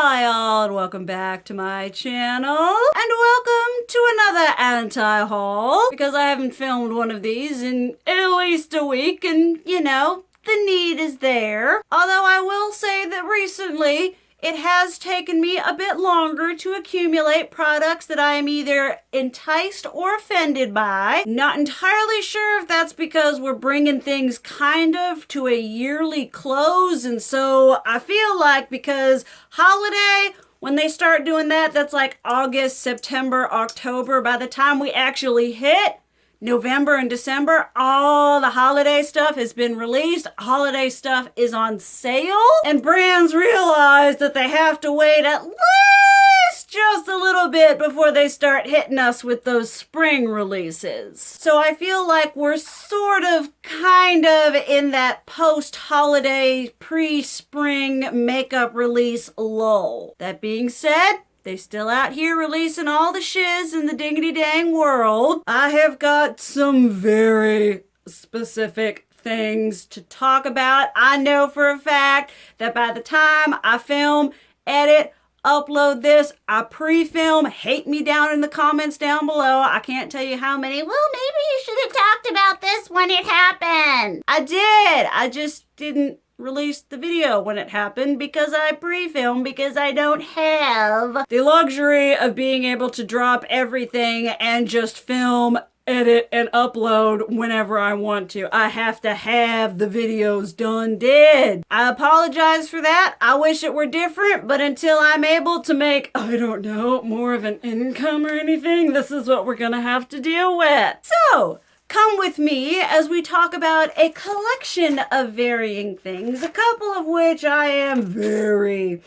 Hi all, and welcome back to my channel, and welcome to another anti-haul, because I haven't filmed one of these in at least a week, and you know, the need is there. Although I will say that recently, it has taken me a bit longer to accumulate products that I am either enticed or offended by. Not entirely sure if that's because we're bringing things kind of to a yearly close, and so I feel like because holiday, when they start doing that, that's like August, September, October. By the time we actually hit November and December, all the holiday stuff has been released. Holiday stuff is on sale, and brands realize that they have to wait at least just a little bit before they start hitting us with those spring releases. So I feel like we're sort of kind of in that post-holiday, pre-spring makeup release lull. That being said, they're still out here releasing all the shiz in the dingity dang world. I have got some very specific things to talk about. I know for a fact that by the time I film, edit, upload this, I pre-film, hate me down in the comments down below. I can't tell you how many, well, maybe you should have talked about this when it happened. I did. I just didn't release the video when it happened because I pre-filmed, because I don't have the luxury of being able to drop everything and just film, edit, and upload whenever I want to. I have to have the videos done dead. I apologize for that. I wish it were different, but until I'm able to make, I don't know, more of an income or anything, this is what we're gonna have to deal with. So, come with me as we talk about a collection of varying things, a couple of which I am very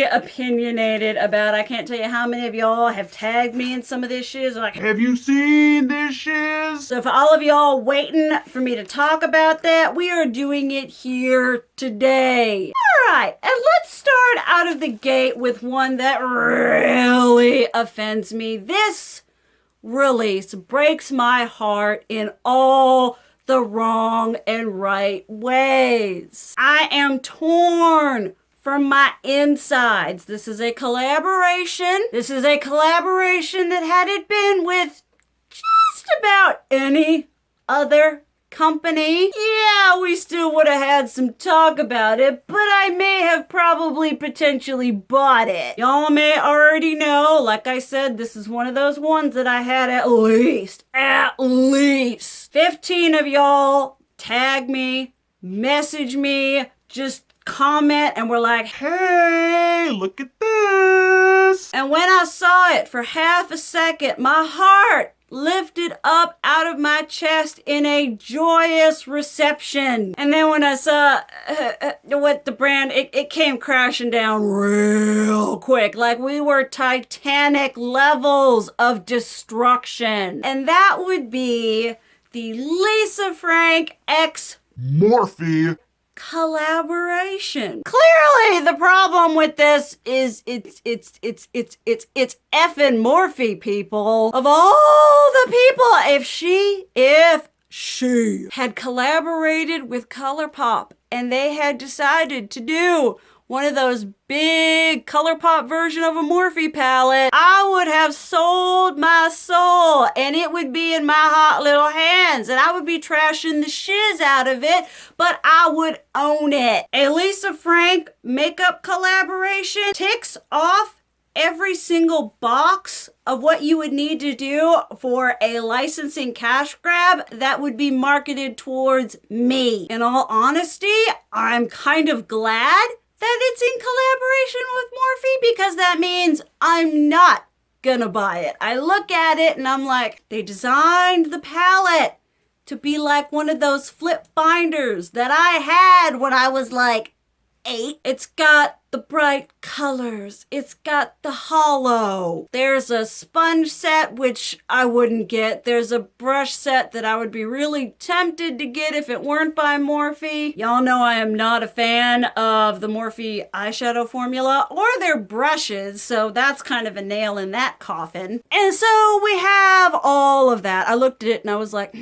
opinionated about. I can't tell you how many of y'all have tagged me in some of this shiz. Like, have you seen this shiz? So for all of y'all waiting for me to talk about that, we are doing it here today. All right, and let's start out of the gate with one that really offends me. This release breaks my heart in all the wrong and right ways. I am torn from my insides. This is a collaboration. This is a collaboration that had it been with just about any other company, yeah, we still would have had some talk about it, but I may have probably potentially bought it. Y'all may already know, like I said, this is one of those ones that I had at least 15 of y'all tag me, message me, just comment, and we're like, hey, look at this. And when I saw it for half a second, my heart lifted up out of my chest in a joyous reception. And then when I saw what the brand, it came crashing down real quick. Like we were Titanic levels of destruction. And that would be the Lisa Frank X Morphe collaboration. Clearly, the problem with this is it's effing Morphe, people. Of all the people, if she had collaborated with Colourpop and they had decided to do one of those big Colourpop version of a Morphe palette, I would have sold my soul, and it would be in my hot little hands, and I would be trashing the shiz out of it, but I would own it. A Lisa Frank makeup collaboration ticks off every single box of what you would need to do for a licensing cash grab that would be marketed towards me. In all honesty, I'm kind of glad that it's in collaboration with Morphe, because that means I'm not gonna buy it. I look at it and I'm like, they designed the palette to be like one of those flip binders that I had when I was like 8. It's got the bright colors. It's got the hollow. There's a sponge set, which I wouldn't get. There's a brush set that I would be really tempted to get if it weren't by Morphe. Y'all know I am not a fan of the Morphe eyeshadow formula or their brushes, so that's kind of a nail in that coffin. And so we have all of that. I looked at it and I was like,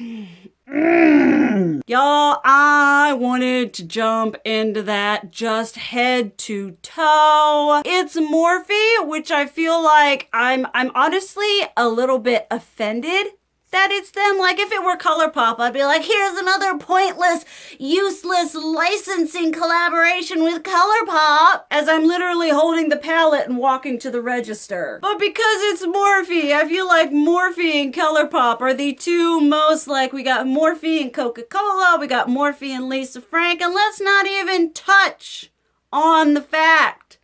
Y'all, I wanted to jump into that just head to toe. It's Morphe, which I feel like I'm honestly a little bit offended that it's them. Like, if it were Colourpop, I'd be like, here's another pointless, useless licensing collaboration with Colourpop, as I'm literally holding the palette and walking to the register. But because it's Morphe, I feel like Morphe and Colourpop are the two most, like, we got Morphe and Coca-Cola, we got Morphe and Lisa Frank, and let's not even touch on the fact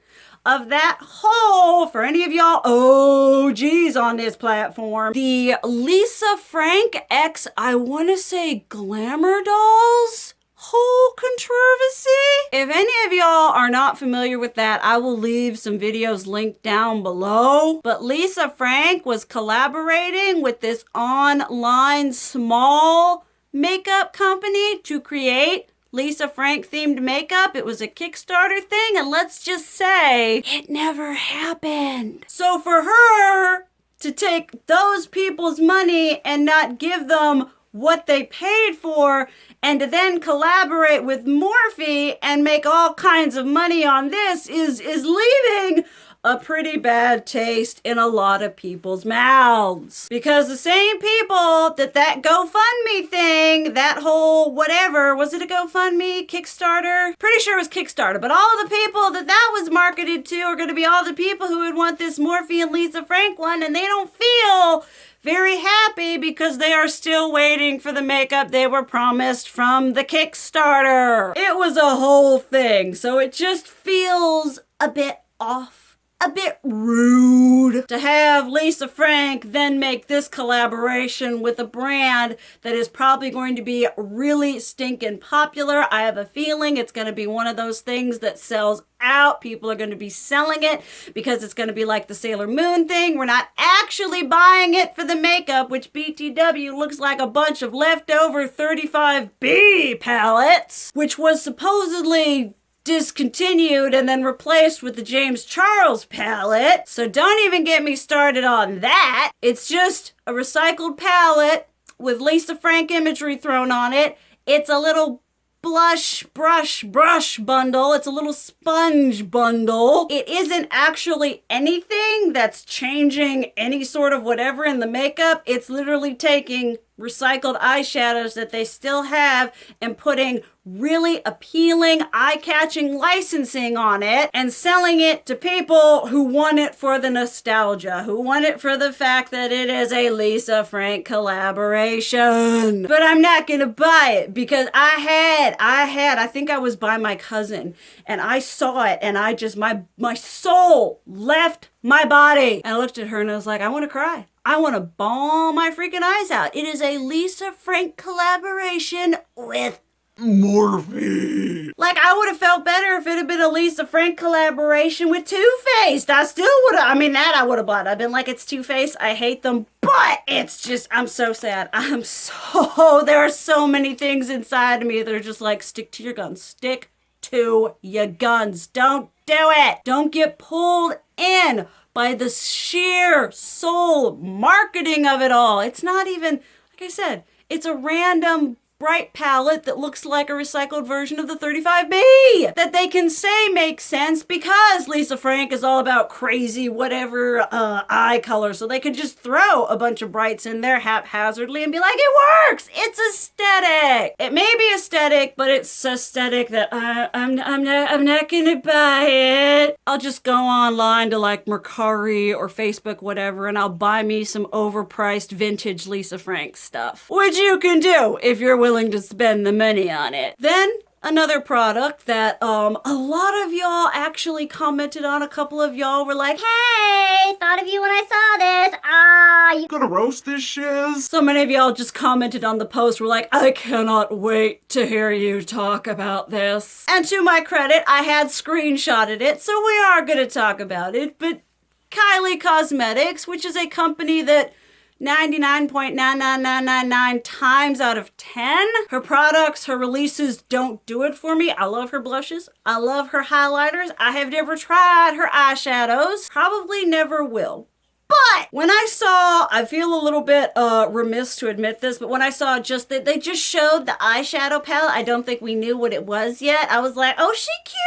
of that whole, for any of y'all OGs on this platform, the Lisa Frank X, I want to say Glamour Dolls whole controversy. If any of y'all are not familiar with that, I will leave some videos linked down below. But Lisa Frank was collaborating with this online small makeup company to create Lisa Frank themed makeup. It was a Kickstarter thing, and let's just say it never happened. So for her to take those people's money and not give them what they paid for, and to then collaborate with Morphe and make all kinds of money on this is leaving a pretty bad taste in a lot of people's mouths. Because the same people that GoFundMe thing, that whole whatever, was it a GoFundMe, Kickstarter? Pretty sure it was Kickstarter, but all of the people that was marketed to are gonna be all the people who would want this Morphe and Lisa Frank one, and they don't feel very happy because they are still waiting for the makeup they were promised from the Kickstarter. It was a whole thing, so it just feels a bit off. A bit rude to have Lisa Frank then make this collaboration with a brand that is probably going to be really stinking popular. I have a feeling it's going to be one of those things that sells out. People are going to be selling it because it's going to be like the Sailor Moon thing. We're not actually buying it for the makeup, which BTW looks like a bunch of leftover 35B palettes, which was supposedly discontinued and then replaced with the James Charles palette. So don't even get me started on that. It's just a recycled palette with Lisa Frank imagery thrown on it. It's a little blush brush bundle. It's a little sponge bundle. It isn't actually anything that's changing any sort of whatever in the makeup. It's literally taking recycled eyeshadows that they still have and putting really appealing, eye-catching licensing on it and selling it to people who want it for the nostalgia, who want it for the fact that it is a Lisa Frank collaboration. But I'm not gonna buy it because I think I was by my cousin and I saw it and I just, my soul left my body. And I looked at her and I was like, I want to cry. I want to bawl my freaking eyes out. It is a Lisa Frank collaboration with Morphe. Like, I would have felt better if it had been a Lisa Frank collaboration with Too Faced. I still would have, that I would have bought. I've been like, it's Too Faced. I hate them. But it's just, I'm so sad. There are so many things inside of me that are just like, stick to your guns. Stick to your guns. Don't do it. Don't get pulled in by the sheer soul marketing of it all. It's not even, like I said, it's a random bright palette that looks like a recycled version of the 35B that they can say makes sense because Lisa Frank is all about crazy whatever eye color, so they could just throw a bunch of brights in there haphazardly and be like, it works. It's aesthetic. It may be aesthetic, but it's aesthetic that I'm not gonna buy it. I'll just go online to like Mercari or Facebook, whatever, and I'll buy me some overpriced vintage Lisa Frank stuff, which you can do if you're willing to spend the money on it. Then another product that a lot of y'all actually commented on. A couple of y'all were like, hey, thought of you when I saw this. You gonna roast this shiz? So many of y'all just commented on the post, were like, I cannot wait to hear you talk about this. And to my credit, I had screenshotted it, so we are gonna talk about it. But Kylie Cosmetics, which is a company that 99.99999 times out of 10, her products, her releases don't do it for me. I love her blushes. I love her highlighters. I have never tried her eyeshadows. Probably never will. But when I feel a little bit remiss to admit this, but when I saw just that they just showed the eyeshadow palette, I don't think we knew what it was yet. I was like, oh, she cute.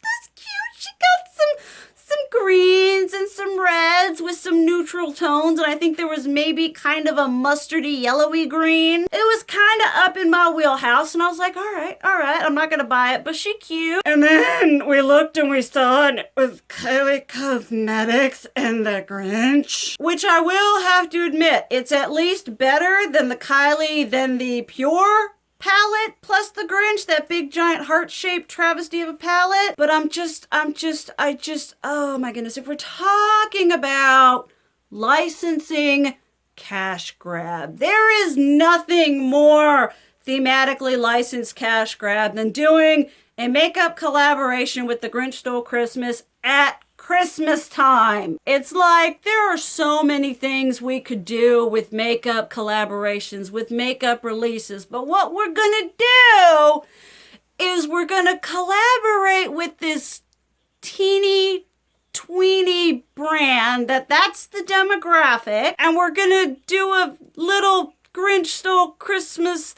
That's cute. She got some greens and some reds with some neutral tones, and I think there was maybe kind of a mustardy yellowy green. It was kind of up in my wheelhouse, and I was like, all right, I'm not gonna buy it, but she cute. And then we looked and we saw it with Kylie Cosmetics and the Grinch, which I will have to admit, it's at least better than the Pure palette plus the Grinch, that big giant heart-shaped travesty of a palette. But oh my goodness, if we're talking about licensing cash grab, there is nothing more thematically licensed cash grab than doing a makeup collaboration with The Grinch Stole Christmas at Christmas time. It's like there are so many things we could do with makeup collaborations, with makeup releases, but what we're gonna do is we're gonna collaborate with this teeny tweeny brand that's the demographic, and we're gonna do a little Grinch Stole Christmas.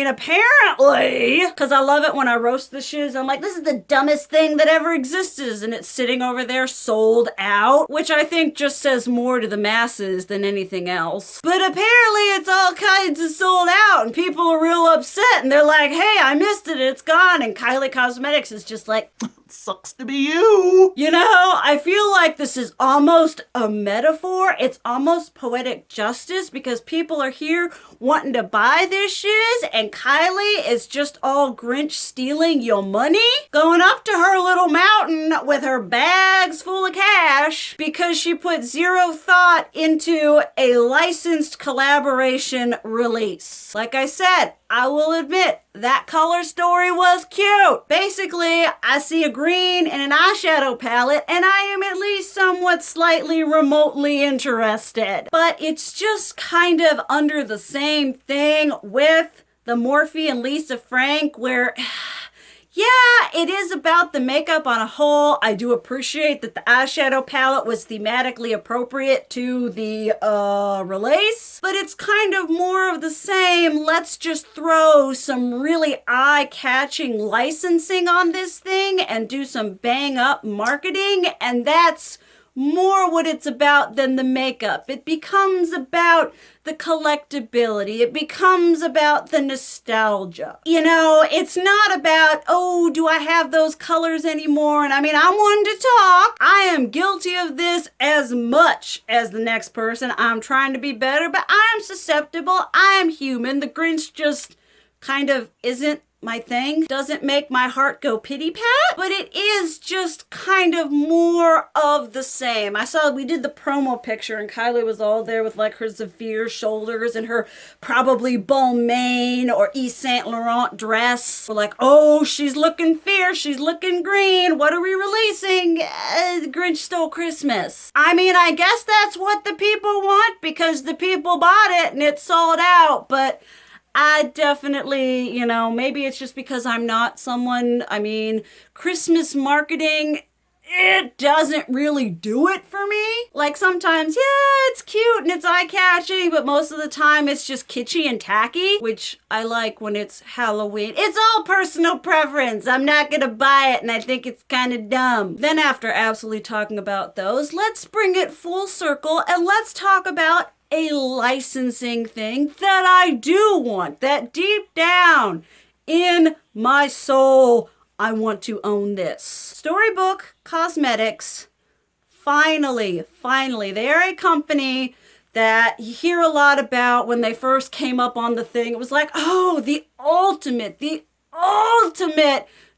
Apparently, because I love it when I roast the shiz, I'm like, this is the dumbest thing that ever existed, and it's sitting over there sold out, which I think just says more to the masses than anything else. But apparently it's all kinds of sold out, and people are real upset, and they're like, hey, I missed it, it's gone, and Kylie Cosmetics is just like, sucks to be you. You know, I feel like this is almost a metaphor. It's almost poetic justice, because people are here wanting to buy this shiz, and Kylie is just all Grinch stealing your money, going up to her little mountain with her bags full of cash because she put zero thought into a licensed collaboration release. Like I said, I will admit, that color story was cute. Basically, I see a green and an eyeshadow palette, and I am at least somewhat slightly remotely interested. But it's just kind of under the same thing with the Morphe and Lisa Frank, where yeah, it is about the makeup on a whole. I do appreciate that the eyeshadow palette was thematically appropriate to the release, but it's kind of more of the same. Let's just throw some really eye-catching licensing on this thing and do some bang-up marketing, and that's more what it's about than the makeup. It becomes about the collectability. It becomes about the nostalgia. You know, it's not about, oh, do I have those colors anymore? And I mean, I'm one to talk. I am guilty of this as much as the next person. I'm trying to be better, but I am susceptible. I am human. The Grinch just kind of isn't my thing. Doesn't make my heart go pity pat, but it is just kind of more of the same. I saw we did the promo picture and Kylie was all there with like her Zephyr shoulders and her probably Balmain or Yves Saint Laurent dress. We're like, oh, she's looking fierce, she's looking green. What are we releasing? Grinch Stole Christmas. I mean, I guess that's what the people want because the people bought it and it's sold out, but I definitely, you know, maybe it's just because I'm not someone, I mean, Christmas marketing, it doesn't really do it for me. Like sometimes, yeah, it's cute and it's eye-catching, but most of the time it's just kitschy and tacky, which I like when it's Halloween. It's all personal preference. I'm not gonna buy it and I think it's kind of dumb. Then after absolutely talking about those, let's bring it full circle and let's talk about a licensing thing that I do want, that deep down in my soul, I want to own this. Storybook Cosmetics, finally, they are a company that you hear a lot about. When they first came up on the thing, it was like, oh, the ultimate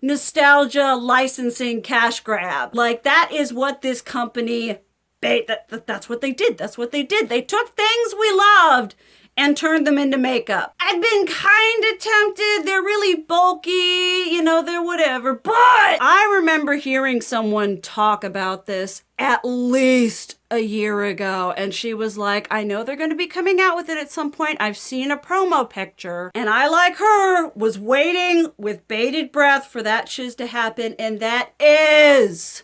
nostalgia licensing cash grab. Like that is what this company that's what they did. That's what they did. They took things we loved and turned them into makeup. I've been kind of tempted. They're really bulky, you know, they're whatever. But I remember hearing someone talk about this at least a year ago. And she was like, I know they're going to be coming out with it at some point. I've seen a promo picture. And I, like her, was waiting with bated breath for that shiz to happen. And that is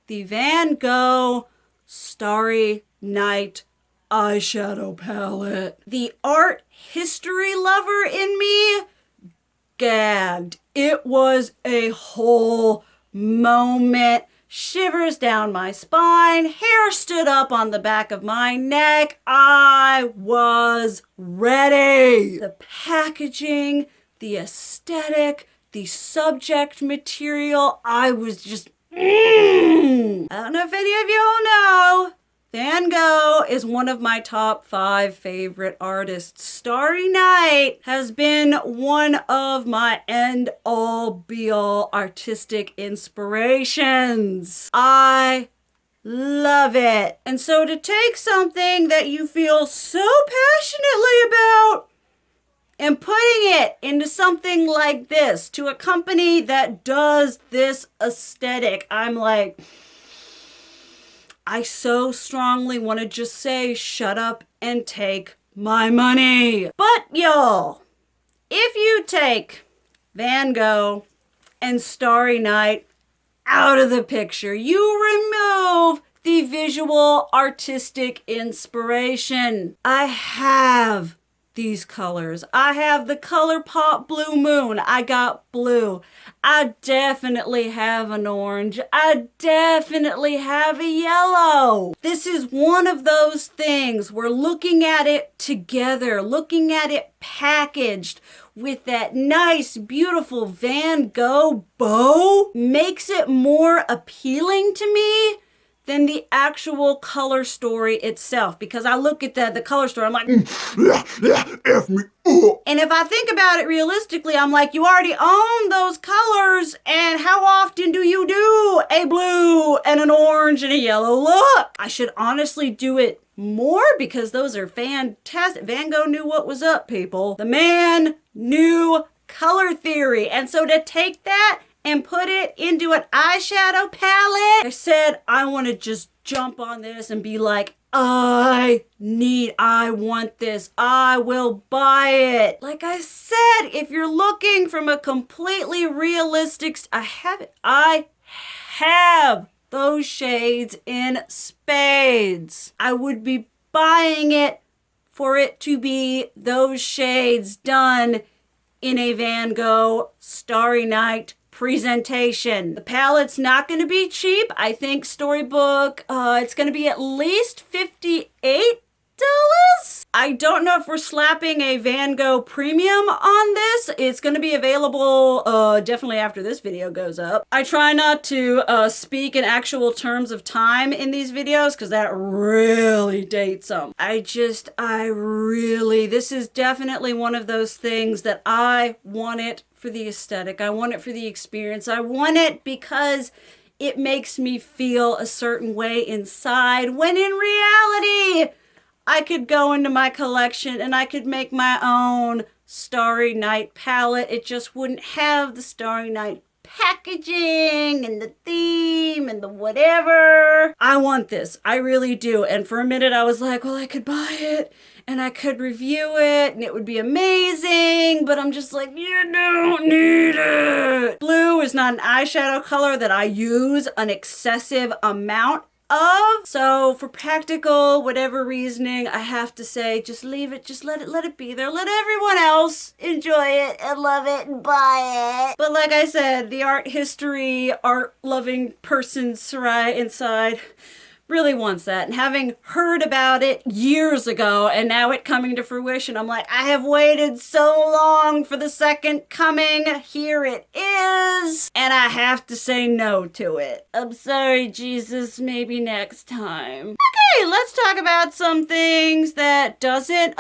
the Van Gogh Starry Night eyeshadow palette. The art history lover in me gagged. It was a whole moment. Shivers down my spine, hair stood up on the back of my neck. I was ready. The packaging, the aesthetic, the subject material, I was just, I don't know if any of y'all know, Van Gogh is one of my top 5 favorite artists. Starry Night has been one of my end-all be-all artistic inspirations. I love it. And so to take something that you feel so passionately about and putting it into something like this, to a company that does this aesthetic, I'm like, I so strongly want to just say, shut up and take my money. But y'all, if you take Van Gogh and Starry Night out of the picture, you remove the visual artistic inspiration. I have these colors. I have the Colourpop Blue Moon. I got blue. I definitely have an orange. I definitely have a yellow. This is one of those things where looking at it together, looking at it packaged with that nice, beautiful Van Gogh bow makes it more appealing to me than the actual color story itself. Because I look at the color story, I'm like, F me up. and if I think about it realistically, I'm like, you already own those colors, and how often do you do a blue and an orange and a yellow look? I should honestly do it more because those are fantastic. Van Gogh knew what was up, people. The man knew color theory. And so to take that and put it into an eyeshadow palette, I said, I want to just jump on this and be like, I want this. I will buy it. Like I said, if you're looking from a completely realistic, I have those shades in spades. I would be buying it for it to be those shades done in a Van Gogh Starry Night presentation. The palette's not going to be cheap. I think Storybook, it's going to be at least $58. I don't know if we're slapping a Van Gogh premium on this. It's going to be available definitely after this video goes up. I try not to speak in actual terms of time in these videos because that really dates them. This is definitely one of those things that I want it for the aesthetic. I want it for the experience. I want it because it makes me feel a certain way inside when in reality, I could go into my collection and I could make my own Starry Night palette. It just wouldn't have the Starry Night packaging and the theme and the whatever. I want this. I really do. And for a minute I was like, well, I could buy it and I could review it and it would be amazing, but I'm just like, you don't need it. Blue is not an eyeshadow color that I use an excessive amount of. So for practical, whatever reasoning, I have to say, just leave it, just let it be there. Let everyone else enjoy it and love it and buy it. But like I said, the art history, art loving person Sarai inside really wants that. And having heard about it years ago and now it coming to fruition, I'm like, I have waited so long for the second coming. Here it is. And I have to say no to it. I'm sorry, Jesus, maybe next time. Okay, let's talk about some things that doesn't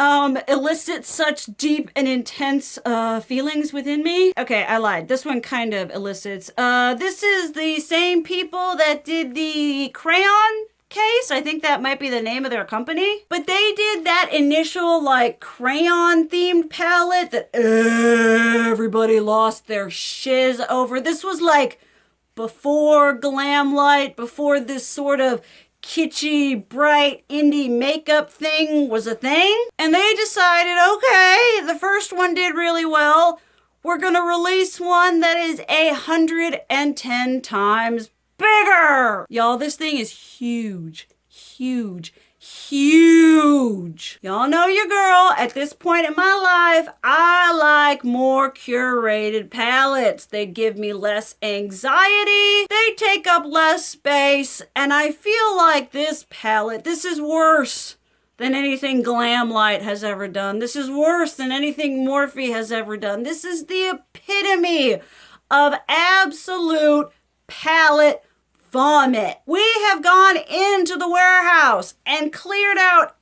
elicit such deep and intense feelings within me. Okay, I lied. This one kind of elicits. This is the same people that did the Crayon Case. I think that might be the name of their company. But they did that initial like crayon themed palette that everybody lost their shiz over. This was like before glam light, before this sort of kitschy, bright indie makeup thing was a thing. And they decided, okay, the first one did really well. We're gonna release one that is 110 times bigger. Y'all, this thing is huge. huge. Huge. Y'all know your girl. At this point in my life, I like more curated palettes. They give me less anxiety. They take up less space. And I feel like this palette, this is worse than anything Glamlight has ever done. This is worse than anything Morphe has ever done. This is the epitome of absolute palette vomit. We have gone into the warehouse and cleared out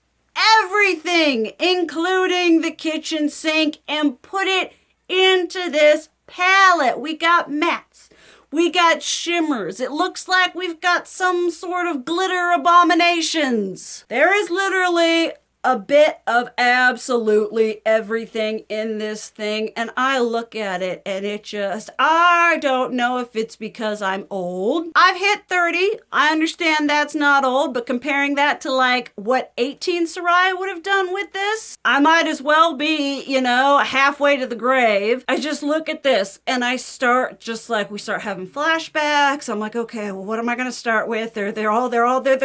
everything, including the kitchen sink, and put it into this palette. We got mattes. We got shimmers. It looks like we've got some sort of glitter abominations. There is literally a bit of absolutely everything in this thing, and I look at it and it just, I don't know if it's because I'm old. I've hit 30. I understand that's not old, but comparing that to like what 18 Sarai would have done with this, I might as well be, you know, halfway to the grave. I just look at this and I start just like, we start having flashbacks. I'm like, okay, well, what am I going to start with? They're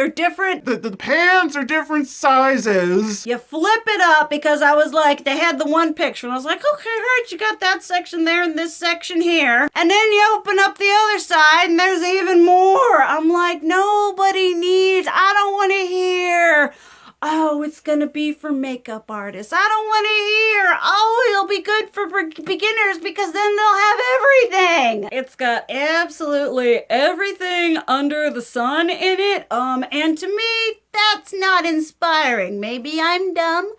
different. The pans are different sizes. You flip it up because I was like, they had the one picture and I was like, okay, right, you got that section there and this section here. And then you open up the other side and there's even more. I'm like, nobody needs, I don't want to hear, oh, it's going to be for makeup artists. I don't want to hear, oh, it'll be good for beginners because then they'll have everything. It's got absolutely everything under the sun in it. And to me, that's not inspiring. Maybe I'm dumb.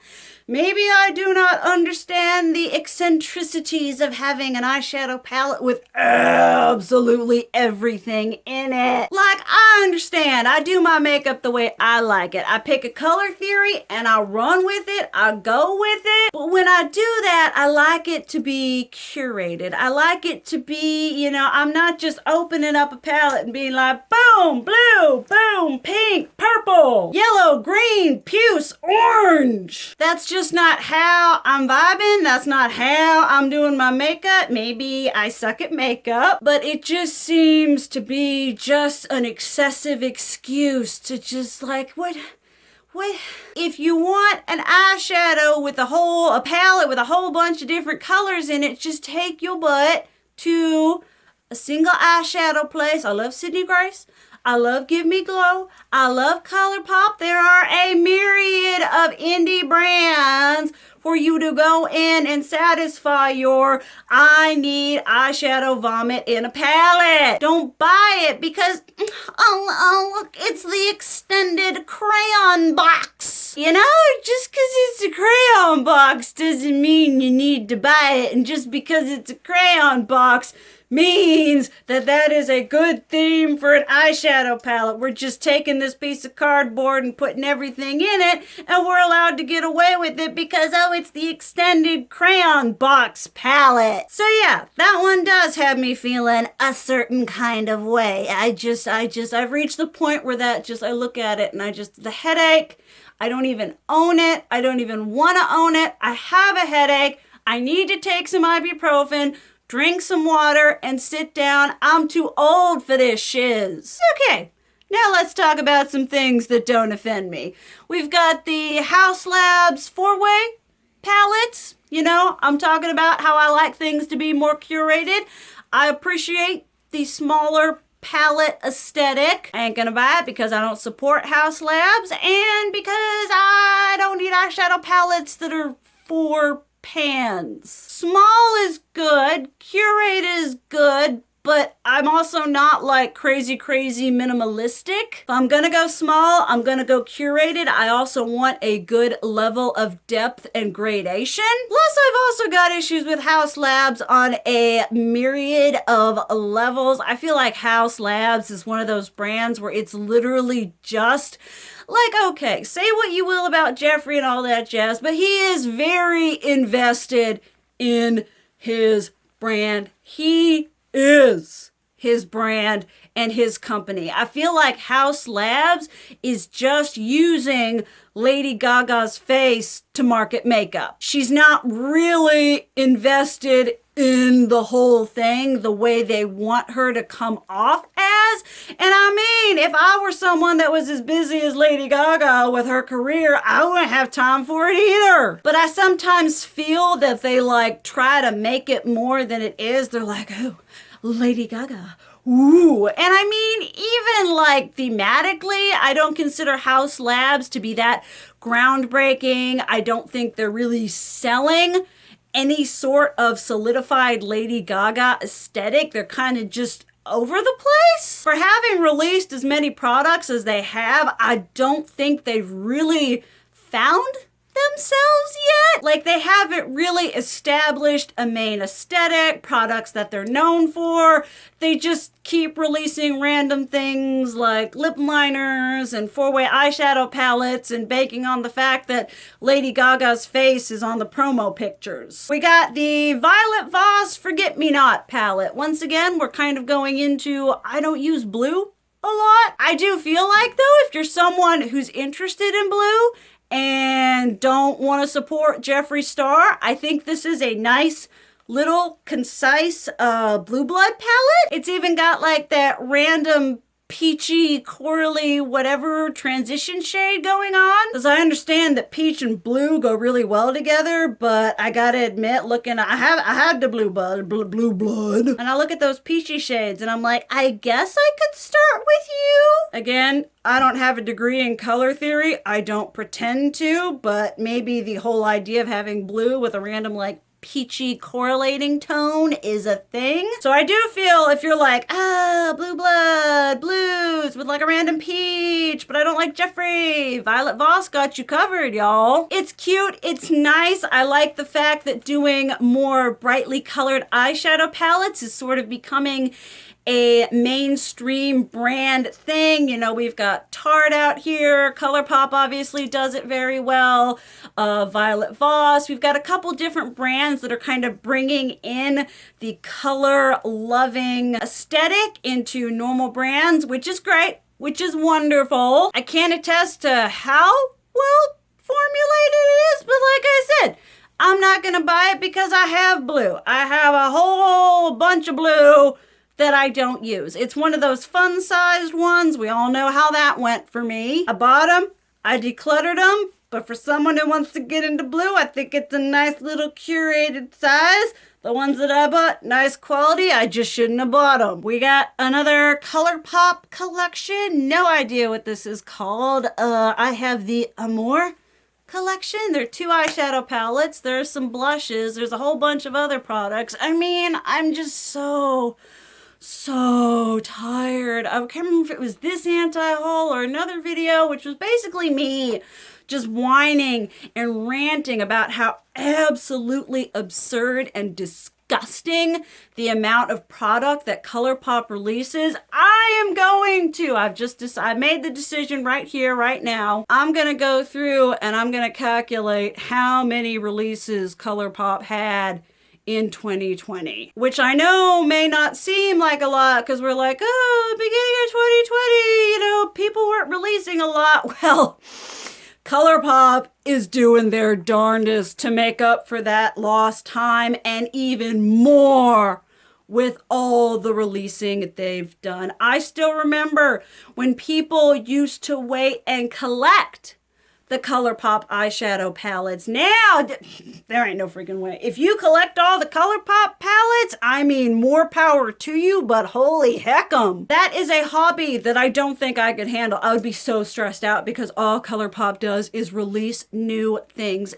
Maybe I do not understand the eccentricities of having an eyeshadow palette with absolutely everything in it. Like, I understand. I do my makeup the way I like it. I pick a color theory and I run with it. I go with it. But when I do that, I like it to be curated. I like it to be, you know, I'm not just opening up a palette and being like, boom, blue, boom, pink, purple, yellow, green, puce, orange. That's just not how I'm vibing. That's not how I'm doing my makeup. Maybe I suck at makeup, but it just seems to be just an excessive excuse to just like, what? If you want an eyeshadow with a palette with a whole bunch of different colors in it, just take your butt to a single eyeshadow place. I love Sydney Grace. I love Give Me Glow. I love Colourpop. There are a myriad of indie brands for you to go in and satisfy your I need eyeshadow vomit in a palette. Don't buy it because, oh look, it's the extended crayon box. You know, just because it's a crayon box doesn't mean you need to buy it. And just because it's a crayon box means that is a good theme for an eyeshadow palette. We're just taking this piece of cardboard and putting everything in it, and we're allowed to get away with it because, oh, it's the extended crayon box palette. So yeah, that one does have me feeling a certain kind of way. I've reached the point where I look at it and the headache, I don't even own it. I don't even want to own it. I have a headache. I need to take some ibuprofen, drink some water, and sit down. I'm too old for this shiz. Okay, now let's talk about some things that don't offend me. We've got the Haus Labs 4-way palettes. You know, I'm talking about how I like things to be more curated. I appreciate the smaller palette aesthetic. I ain't gonna buy it because I don't support Haus Labs and because I don't need eyeshadow palettes that are for pans. Small is good, curate is good, but I'm also not like crazy minimalistic. If I'm gonna go small, I'm gonna go curated. I also want a good level of depth and gradation. Plus, I've also got issues with Haus Labs on a myriad of levels. I feel like Haus Labs is one of those brands where it's literally just like, okay, say what you will about Jeffree and all that jazz, but he is very invested in his brand. He is his brand and his company. I feel like Haus Labs is just using Lady Gaga's face to market makeup. She's not really invested in the whole thing the way they want her to come off as. size. And I mean, if I were someone that was as busy as Lady Gaga with her career, I wouldn't have time for it either. But I sometimes feel that they like try to make it more than it is. They're like, oh, Lady Gaga. Ooh, and I mean, even like thematically, I don't consider House Labs to be that groundbreaking. I don't think they're really selling any sort of solidified Lady Gaga aesthetic. They're kind of just over the place. For having released as many products as they have, I don't think they've really found themselves yet. Like, they haven't really established a main aesthetic, products that they're known for. They just keep releasing random things like lip liners and 4-way eyeshadow palettes and banking on the fact that Lady Gaga's face is on the promo pictures. We got the Violet Voss Forget Me Not palette. Once again, we're kind of going into, I don't use blue a lot. I do feel like, though, if you're someone who's interested in blue and don't want to support Jeffree Star, I think this is a nice little concise blue blood palette. It's even got like that random peachy, corally, whatever transition shade going on. Because I understand that peach and blue go really well together, but I gotta admit, I had the blue blood, and I look at those peachy shades and I'm like, I guess I could start with you. Again, I don't have a degree in color theory. I don't pretend to, but maybe the whole idea of having blue with a random like peachy correlating tone is a thing. So I do feel if you're like, blue blood, blues with like a random peach, but I don't like Jeffree, Violet Voss got you covered, y'all. It's cute, it's nice. I like the fact that doing more brightly colored eyeshadow palettes is sort of becoming a mainstream brand thing. You know, we've got Tarte out here. Colourpop obviously does it very well. Violet Voss. We've got a couple different brands that are kind of bringing in the color-loving aesthetic into normal brands, which is great, which is wonderful. I can't attest to how well formulated it is, but like I said, I'm not gonna buy it because I have blue. I have a whole bunch of blue that I don't use. It's one of those fun-sized ones. We all know how that went for me. I bought them, I decluttered them, but for someone who wants to get into blue, I think it's a nice little curated size. The ones that I bought, nice quality, I just shouldn't have bought them. We got another Colourpop collection. No idea what this is called. I have the Amour collection. There are 2 eyeshadow palettes. There's some blushes. There's a whole bunch of other products. I mean, I'm just so tired. I can't remember if it was this anti-haul or another video, which was basically me just whining and ranting about how absolutely absurd and disgusting the amount of product that Colourpop releases. I made the decision right here, right now. I'm gonna go through and I'm gonna calculate how many releases Colourpop had in 2020, which I know may not seem like a lot because we're like, beginning of 2020, you know, people weren't releasing a lot. Well, Colourpop is doing their darndest to make up for that lost time and even more with all the releasing they've done. I still remember when people used to wait and collect the Colourpop eyeshadow palettes. Now, there ain't no freaking way. If you collect all the Colourpop palettes, I mean, more power to you, but holy heck'em. That is a hobby that I don't think I could handle. I would be so stressed out because all Colourpop does is release new things.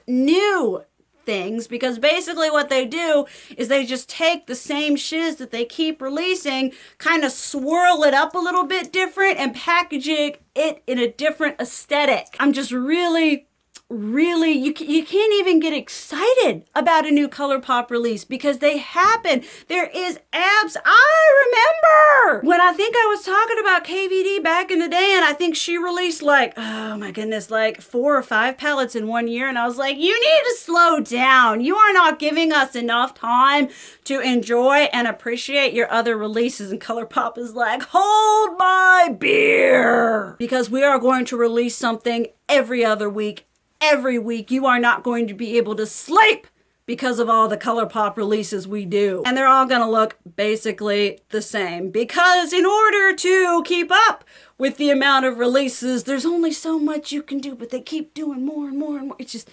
Because basically what they do is they just take the same shiz that they keep releasing, kind of swirl it up a little bit different and packaging it in a different aesthetic. I'm just really, you can't even get excited about a new Colourpop release because they happen. There is I remember when I think I was talking about KVD back in the day, and I think she released like, oh my goodness, like 4 or 5 palettes in one year, and I was like, you need to slow down. You are not giving us enough time to enjoy and appreciate your other releases. And Colourpop is like, hold my beer, because we are going to release something every other week. Every week. You are not going to be able to sleep because of all the Colourpop releases we do. And they're all gonna look basically the same. Because in order to keep up with the amount of releases. There's only so much you can do, but they keep doing more and more and more. It's just,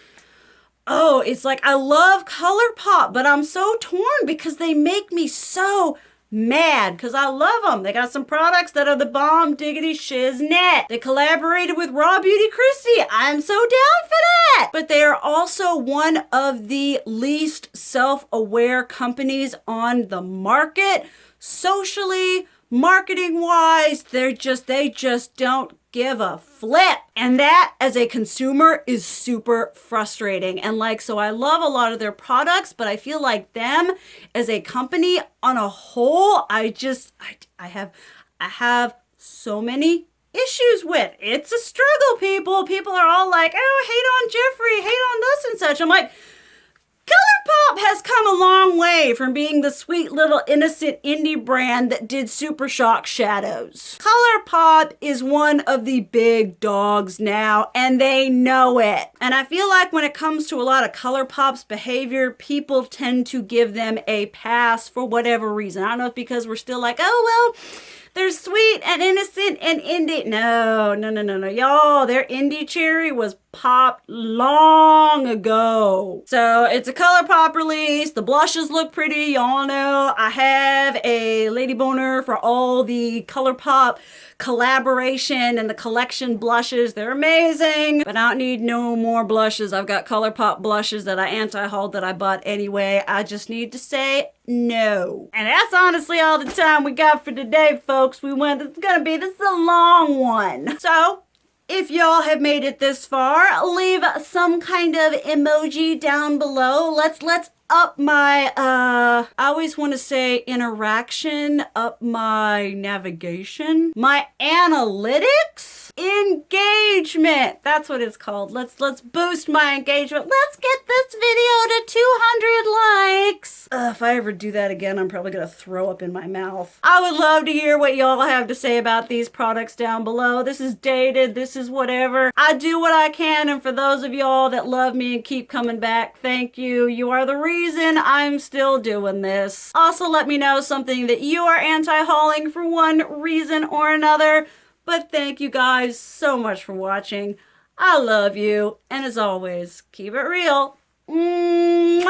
oh, it's like I love Colourpop, but I'm so torn because they make me so mad because I love them. They got some products that are the bomb diggity shiznit. They collaborated with Raw Beauty Christie. I'm so down for that. But they are also one of the least self-aware companies on the market. Socially, marketing wise, they just don't give a flip. And that as a consumer is super frustrating. And like, so I love a lot of their products, but I feel like them as a company on a whole, I have so many issues with. It's a struggle, people. People are all like, oh, hate on Jeffree, hate on this and such. I'm like, Colourpop has come a long way from being the sweet little innocent indie brand that did Super Shock shadows. Colourpop is one of the big dogs now, and they know it. And I feel like when it comes to a lot of Colourpop's behavior, people tend to give them a pass for whatever reason. I don't know if because we're still like, oh, well, they're sweet and innocent and indie. No. Y'all, their indie cherry was popped long ago. So it's a Colourpop release. The blushes look pretty. Y'all know I have a lady boner for all the Colourpop collaboration and the collection blushes. They're amazing, but I don't need no more blushes. I've got Colourpop blushes that I anti-hauled that I bought anyway. I just need to say no. And that's honestly all the time we got for today, folks. This is a long one. So if y'all have made it this far, leave some kind of emoji down below. Let's up my, I always want to say interaction, up my navigation, my analytics, engagement. That's what it's called. Let's boost my engagement. Let's get this video to 200 likes. If I ever do that again, I'm probably gonna throw up in my mouth. I would love to hear what y'all have to say about these products down below. This is dated. This is whatever. I do what I can, and for those of y'all that love me and keep coming back, thank you. You are the reason I'm still doing this. Also, let me know something that you are anti-hauling for one reason or another. But thank you guys so much for watching. I love you. And as always, keep it real. Mwah!